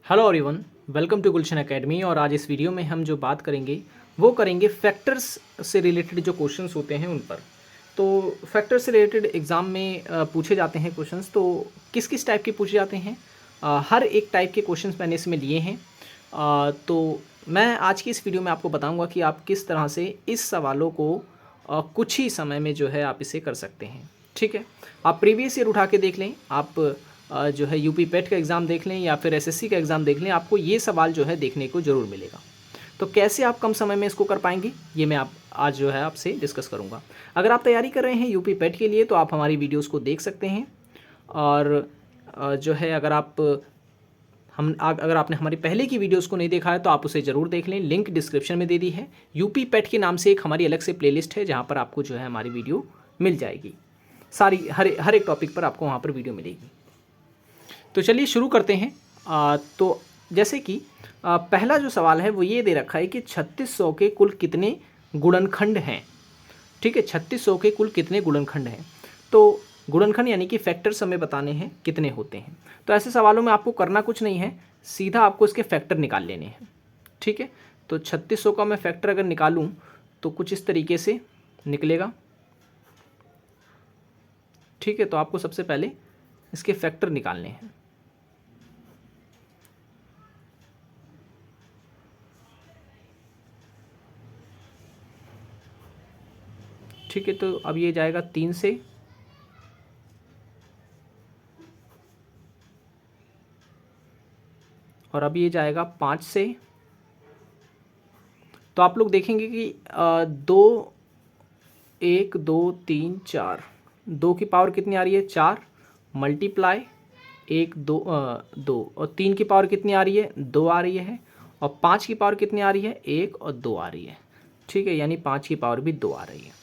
Hello everyone, welcome to Gulshan academy. और आज इस वीडियो में हम जो बात करेंगे वो करेंगे फैक्टर्स से रिलेटेड जो क्वेश्चंस होते हैं उन पर। तो फैक्टर से रिलेटेड एग्ज़ाम में पूछे जाते हैं क्वेश्चंस। तो किस किस टाइप के पूछे जाते हैं, हर एक टाइप के क्वेश्चंस मैंने इसमें लिए हैं। तो मैं आज की इस वीडियो में आपको बताऊंगा कि आप किस तरह से इस सवालों को कुछ ही समय में जो है आप इसे कर सकते हैं। ठीक है, आप प्रीवियस ईयर उठा के देख लें, आप जो है यूपी पेट का एग्ज़ाम देख लें या फिर एसएससी का एग्ज़ाम देख लें, आपको ये सवाल जो है देखने को ज़रूर मिलेगा। तो कैसे आप कम समय में इसको कर पाएंगे, ये मैं आप आज जो है आपसे डिस्कस करूंगा। अगर आप तैयारी कर रहे हैं यूपी पेट के लिए तो आप हमारी वीडियोस को देख सकते हैं। और जो है अगर आपने हमारी पहले की वीडियोस को नहीं देखा है तो आप उसे ज़रूर देख लें, लिंक डिस्क्रिप्शन में दे दी है। यूपी पेट के नाम से एक हमारी अलग से प्लेलिस्ट है जहाँ पर आपको जो है हमारी वीडियो मिल जाएगी। सारी हर एक टॉपिक पर आपको वहाँ पर वीडियो मिलेगी। तो चलिए शुरू करते हैं। तो जैसे कि पहला जो सवाल है वो ये दे रखा है कि 3600 के कुल कितने गुणनखंड हैं। ठीक है, 3600 के कुल कितने गुणनखंड हैं। तो गुणनखंड यानी कि फैक्टर्स हमें बताने हैं कितने होते हैं। तो ऐसे सवालों में आपको करना कुछ नहीं है, सीधा आपको इसके फैक्टर निकाल लेने हैं। ठीक है, तो 3600 का मैं फैक्टर अगर निकालूं तो कुछ इस तरीके से निकलेगा। ठीक है, तो आपको सबसे पहले इसके फैक्टर निकालने हैं। ठीक है, तो अब ये जाएगा 3 से, और अब ये जाएगा 5 से। तो आप लोग देखेंगे कि 2 1 2 3 4, 2 की पावर कितनी आ रही है 4, मल्टीप्लाई 1 2 2, और 3 की पावर कितनी आ रही है 2 आ रही है, और 5 की पावर कितनी आ रही है 1 और 2 आ रही है। ठीक है, यानी 5 की पावर भी 2 आ रही है।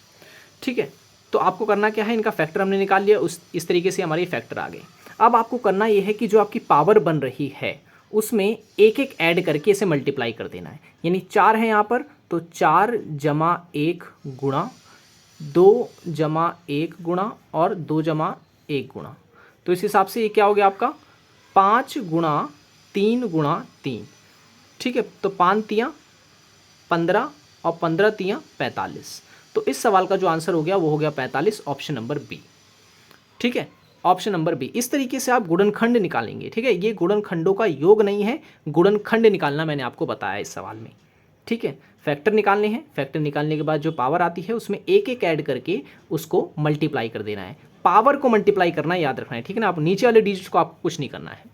ठीक है, तो आपको करना क्या है, इनका फैक्टर हमने निकाल लिया, इस तरीके से हमारे फैक्टर आ गए। अब आपको करना ये है कि जो आपकी पावर बन रही है उसमें एक एक ऐड करके इसे मल्टीप्लाई कर देना है। यानी 4 है यहाँ पर, तो 4 जमा 1 गुणा 2 जमा 1 गुणा और 2 जमा 1 गुणा। तो इस हिसाब से ये क्या हो गया आपका 5 गुणा 3 गुणा 3। ठीक है, तो 5 तियाँ 15 और 15 तियाँ 45। तो इस सवाल का जो आंसर हो गया वो हो गया 45, ऑप्शन नंबर बी। ठीक है, ऑप्शन नंबर बी। इस तरीके से आप गुणनखंड निकालेंगे। ठीक है, ये गुणनखंडों का योग नहीं है, गुणनखंड निकालना मैंने आपको बताया इस सवाल में। ठीक है, फैक्टर निकालने हैं, फैक्टर निकालने के बाद जो पावर आती है उसमें एक एक ऐड करके उसको मल्टीप्लाई कर देना है। पावर को मल्टीप्लाई करना याद रखना है। ठीक है ना, आप नीचे वाले डिजिट को आपको कुछ नहीं करना है।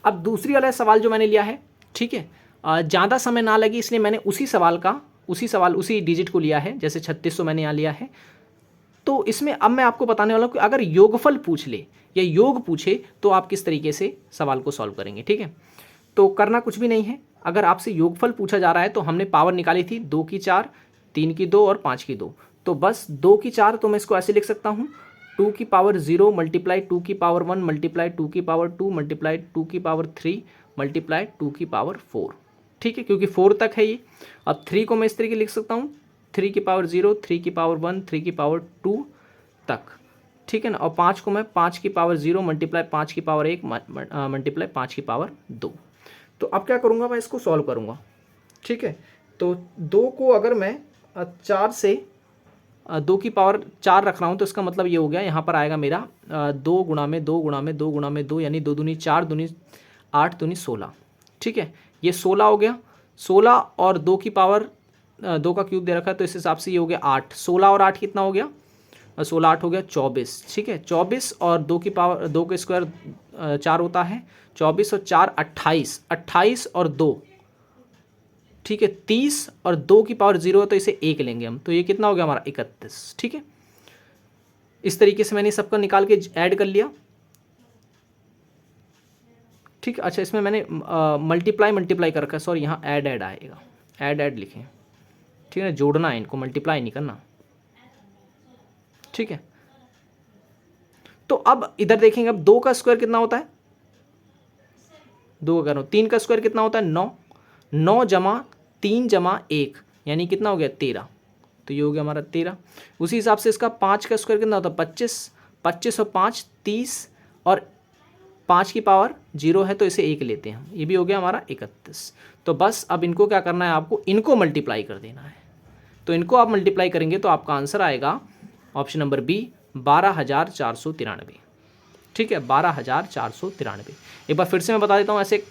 अब दूसरी वाला सवाल जो मैंने लिया है, ठीक है, ज़्यादा समय ना लगे इसलिए मैंने उसी डिजिट को लिया है। जैसे 3600 मैंने यहाँ लिया है। तो इसमें अब मैं आपको बताने वाला हूँ कि अगर योगफल पूछ ले या योग पूछे तो आप किस तरीके से सवाल को सॉल्व करेंगे। ठीक है, तो करना कुछ भी नहीं है। अगर आपसे योगफल पूछा जा रहा है तो हमने पावर निकाली थी 2 की 4, 3 की 2 और 5 की 2। तो बस 2 की 4, तो मैं इसको ऐसे लिख सकता हूँ 2 की पावर 0 मल्टीप्लाई 2 की पावर 1 मल्टीप्लाई 2 की पावर 2 मल्टीप्लाई 2 की पावर 3 मल्टीप्लाई 2 की पावर 4। ठीक है, क्योंकि 4 तक है ये। अब 3 को मैं इस तरीके लिख सकता हूँ 3 की पावर 0, 3 की पावर 1, 3 की पावर 2 तक। ठीक है ना, और 5 को मैं 5 की पावर 0 मल्टीप्लाई 5 की पावर 1 मल्टीप्लाई 5 की पावर 2। तो अब क्या करूँगा, मैं इसको सॉल्व करूँगा। ठीक है, तो 2 को अगर मैं 4 से 2 की पावर 4 रख रहा हूँ तो इसका मतलब ये हो गया, यहाँ पर आएगा मेरा 2 गुणा में 2 गुणा में 2 गुणा में 2, यानी 2 दूनी 4, दूनी 8, दूनी 16। ठीक है, ये 16 हो गया। 16 और 2 की पावर 2 का क्यूब दे रखा है तो इस हिसाब से ये हो गया 8। 16 और 8 कितना हो गया, 16 8 हो गया 24। ठीक है, 24 और 2 की पावर 2 के स्क्वायर 4 होता है, 24 और 4 28, 28 और 2, ठीक है 30, और 2 की पावर 0 है तो इसे 1 लेंगे हम, तो ये कितना हो गया हमारा 31। ठीक है, इस तरीके से मैंने सबका निकाल के ऐड कर लिया। ठीक है, अच्छा इसमें मैंने मल्टीप्लाई कर रखा है, सॉरी यहाँ ऐड आएगा, ऐड लिखें। ठीक है, जोड़ना है इनको, मल्टीप्लाई नहीं करना। ठीक है, तो अब इधर देखेंगे, अब 2 का स्क्वायर कितना होता है, 2 का 3 का स्क्वायर कितना होता है 9, 9 जमा 3 जमा 1 यानी कितना हो गया 13। तो ये हो गया हमारा 13। उसी हिसाब से इसका 5 का स्क्वायर कितना होता है 25, 25 और 5 30, और 5 की पावर 0 है तो इसे 1 लेते हैं हम, ये भी हो गया हमारा 31। तो बस अब इनको क्या करना है, आपको इनको मल्टीप्लाई कर देना है। तो इनको आप मल्टीप्लाई करेंगे तो आपका आंसर आएगा ऑप्शन नंबर बी 12,493। ठीक है, 12,493। एक बार फिर से मैं बता देता हूँ ऐसे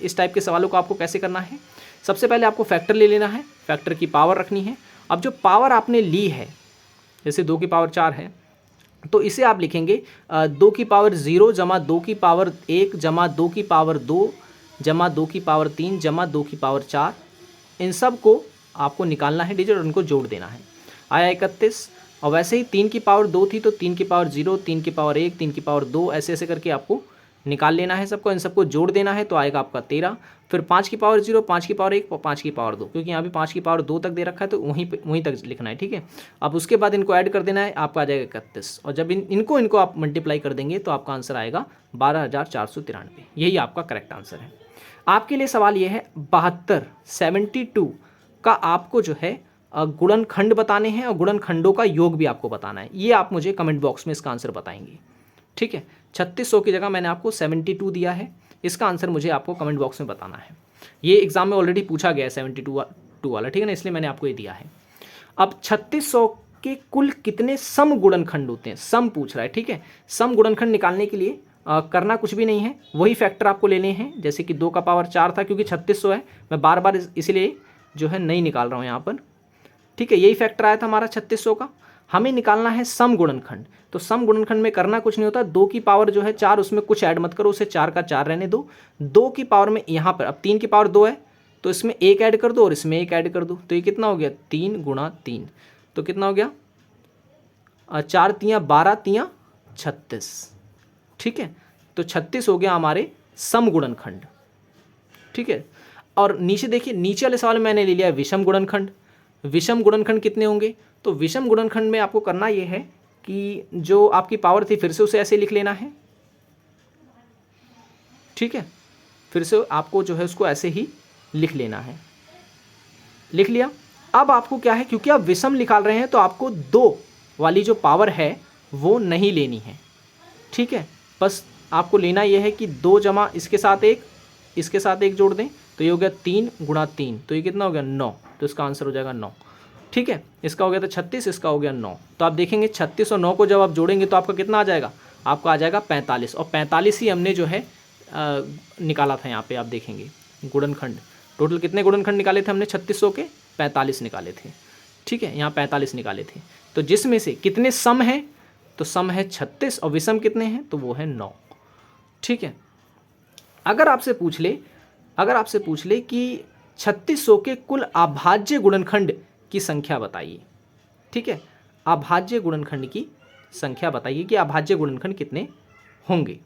इस टाइप के सवालों को आपको कैसे करना है। सबसे पहले आपको फैक्टर ले लेना है, फैक्टर की पावर रखनी है। अब जो पावर आपने ली है, जैसे 2 की पावर 4 है, तो इसे आप लिखेंगे 2 की पावर 0 जमा 2 की पावर 1 जमा 2 की पावर 2 जमा 2 की पावर 3 जमा 2 की पावर 4। इन सब को आपको निकालना है डिजिट और उनको जोड़ देना है। आया 31। और वैसे ही 3 की पावर 2 थी तो 3 की पावर 0, 3 की पावर 1, 3 की पावर 2, ऐसे ऐसे करके आपको निकाल लेना है सबको। इन सबको जोड़ देना है तो आएगा आपका 13। फिर 5 की पावर 0, 5 की पावर 1 और 5 की पावर 2, क्योंकि यहाँ भी 5 की पावर 2 तक दे रखा है तो वहीं तक लिखना है। ठीक है, अब उसके बाद इनको ऐड कर देना है, आपका आ जाएगा 31। और जब इनको आप मल्टीप्लाई कर देंगे तो आपका आंसर आएगा 12,493। यही आपका करेक्ट आंसर है। आपके लिए सवाल ये है 72 का आपको जो है गुणनखंड बताने हैं और गुणनखंडों का योग भी आपको बताना है। ये आप मुझे कमेंट बॉक्स में इसका आंसर बताएंगे। ठीक है, 3600 की जगह मैंने आपको 72 दिया है, इसका आंसर मुझे आपको कमेंट बॉक्स में बताना है। ये एग्जाम में ऑलरेडी पूछा गया है 72 वाला, ठीक है ना, इसलिए मैंने आपको ये दिया है। अब 3600 के कुल कितने सम गुणनखंड होते हैं, सम पूछ रहा है। ठीक है, सम गुणनखंड निकालने के लिए करना कुछ भी नहीं है, वही फैक्टर आपको लेने हैं। जैसे कि 2 का पावर 4 था, क्योंकि 3600 है, मैं बार बार इसलिए जो है नहीं निकाल रहा हूँ यहाँ पर। ठीक है, यही फैक्टर आया था हमारा 3600 का। हमें निकालना है सम गुणनखंड। तो सम गुणनखंड में करना कुछ नहीं होता, 2 की पावर जो है 4, उसमें कुछ ऐड मत करो, उसे 4 का 4 रहने दो। 2 की पावर में यहाँ पर अब 3 की पावर 2 है तो इसमें 1 ऐड कर दो और इसमें 1 ऐड कर दो, तो ये कितना हो गया 3 गुणा 3, तो कितना हो गया 4 तियाँ 12 तियाँ 36। ठीक है, तो 36 हो गया हमारे सम गुणनखंड। ठीक है, और नीचे देखिए, नीचे वाले सवाल में मैंने ले लिया विषम गुणनखंड। विषम गुणनखंड कितने होंगे, तो विषम गुणनखंड में आपको करना ये है कि जो आपकी पावर थी फिर से उसे ऐसे लिख लेना है। ठीक है, फिर से आपको जो है उसको ऐसे ही लिख लेना है। लिख लिया। अब आपको क्या है, क्योंकि आप विषम निकाल रहे हैं तो आपको 2 वाली जो पावर है वो नहीं लेनी है। ठीक है, बस आपको लेना यह है कि 2 जमा इसके साथ 1, इसके साथ 1 जोड़ दें तो ये हो गया 3 गुणा 3, तो ये कितना हो गया 9, तो इसका आंसर हो जाएगा 9। ठीक है, इसका हो गया था 36, इसका हो गया 9। तो आप देखेंगे 36 और 9 को जब आप जोड़ेंगे तो आपका कितना आ जाएगा, आपका आ जाएगा 45। और 45 ही हमने जो है निकाला था यहाँ पे, आप देखेंगे गुणनखंड। टोटल कितने गुणनखंड निकाले थे हमने 3600 के, 45 निकाले थे। ठीक है, यहाँ 45 निकाले थे। तो जिसमें से कितने सम हैं, तो सम है 36 और विषम कितने हैं, तो वो है 9। ठीक है, अगर आपसे पूछ ले कि 3600 के कुल अभाज्य गुणनखंड की संख्या बताइए। ठीक है, अभाज्य गुणनखंड की संख्या बताइए कि अभाज्य गुणनखंड कितने होंगे।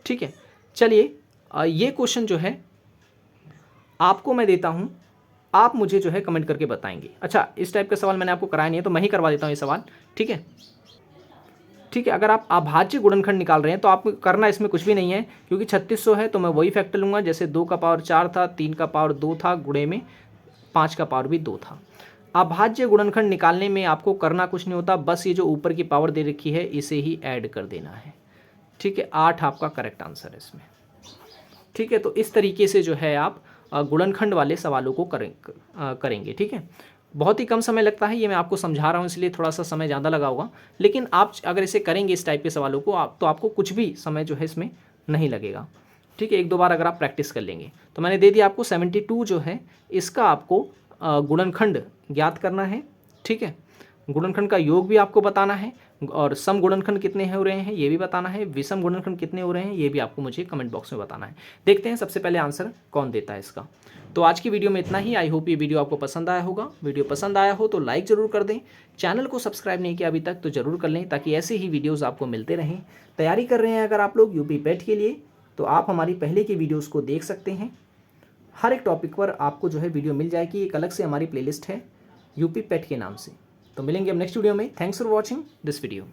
ठीक है, चलिए ये क्वेश्चन जो है आपको मैं देता हूं, आप मुझे जो है कमेंट करके बताएंगे। अच्छा, इस टाइप का सवाल मैंने आपको कराया नहीं है तो मैं ही करवा देता हूं ये सवाल। ठीक है, ठीक है, अगर आप अभाज्य गुणनखंड निकाल रहे हैं तो आपको करना इसमें कुछ भी नहीं है, क्योंकि 3600 है तो मैं वही फैक्टर लूँगा, जैसे 2 का पावर 4 था, 3 का पावर 2 था, गुणे में 5 का पावर भी 2 था। अभाज्य गुणनखंड निकालने में आपको करना कुछ नहीं होता, बस ये जो ऊपर की पावर दे रखी है इसे ही ऐड कर देना है। ठीक है, 8 आपका करेक्ट आंसर है इसमें। ठीक है, तो इस तरीके से जो है आप गुणनखंड वाले सवालों को करेंगे। ठीक है, बहुत ही कम समय लगता है, ये मैं आपको समझा रहा हूँ इसलिए थोड़ा सा समय ज़्यादा लगा होगा, लेकिन आप अगर इसे करेंगे इस टाइप के सवालों को तो आपको कुछ भी समय जो है इसमें नहीं लगेगा। ठीक है, 1-2 बार अगर आप प्रैक्टिस कर लेंगे तो मैंने दे दिया आपको 72 जो है इसका आपको गुणनखंड ज्ञात करना है। ठीक है, गुणनखंड का योग भी आपको बताना है और सम गुणनखंड कितने हो रहे हैं ये भी बताना है, विषम गुणनखंड कितने हो रहे हैं ये भी आपको मुझे कमेंट बॉक्स में बताना है। देखते हैं सबसे पहले आंसर कौन देता है इसका। तो आज की वीडियो में इतना ही। आई होप ये वीडियो आपको पसंद आया होगा। वीडियो पसंद आया हो तो लाइक ज़रूर कर दें, चैनल को सब्सक्राइब नहीं किया अभी तक तो ज़रूर कर लें, ताकि ऐसे ही वीडियोज़ आपको मिलते रहें। तैयारी कर रहे हैं अगर आप लोग यूपी पेट के लिए तो आप हमारी पहले की वीडियोज़ को देख सकते हैं। हर एक टॉपिक पर आपको जो है वीडियो मिल जाएगी, एक अलग से हमारी प्लेलिस्ट है यूपी पेट के नाम से। तो मिलेंगे अब नेक्स्ट वीडियो में। Thanks for watching this video.